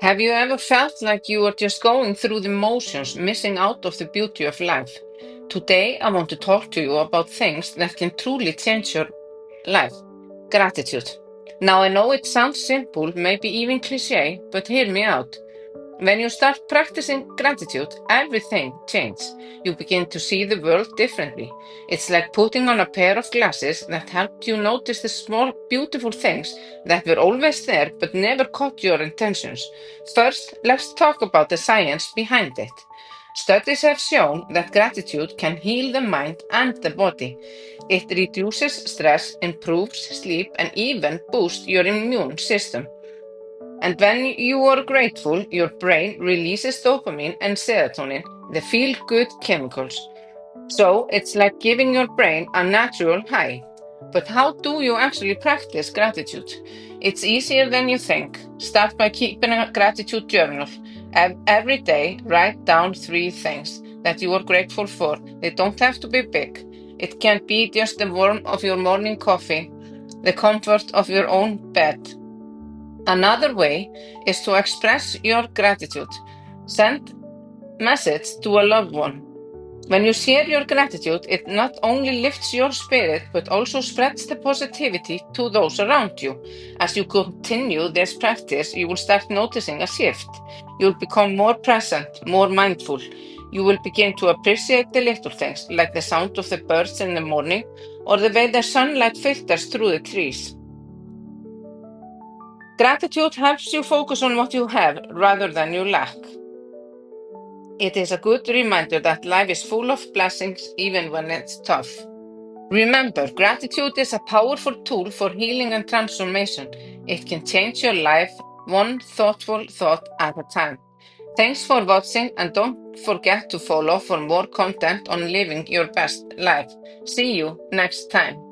Have you ever felt like you were just going through the motions, missing out of the beauty of life? Today, I want to talk to you about things that can truly change your life. Gratitude. Now, I know it sounds simple, maybe even cliche, but hear me out. When you start practicing gratitude, everything changes. You begin to see the world differently. It's like putting on a pair of glasses that help you notice the small, beautiful things that were always there but never caught your attentions. First, let's talk about the science behind it. Studies have shown that gratitude can heal the mind and the body. It reduces stress, improves sleep, and even boosts your immune system. And when you are grateful, your brain releases dopamine and serotonin, the feel good chemicals. So it's like giving your brain a natural high. But how do you actually practice gratitude? It's easier than you think. Start by keeping a gratitude journal. Every day, write down three things that you are grateful for. They don't have to be big. It can be just the warmth of your morning coffee, the comfort of your own bed. Another way is to express your gratitude. Send message to a loved one. When you share your gratitude, it not only lifts your spirit, but also spreads the positivity to those around you. As you continue this practice, you will start noticing a shift. You'll become more present, more mindful. You will begin to appreciate the little things, like the sound of the birds in the morning, or the way the sunlight filters through the trees. Gratitude helps you focus on what you have rather than you lack. It is a good reminder that life is full of blessings even when it's tough. Remember, gratitude is a powerful tool for healing and transformation. It can change your life one thoughtful thought at a time. Thanks for watching, and don't forget to follow for more content on living your best life. See you next time.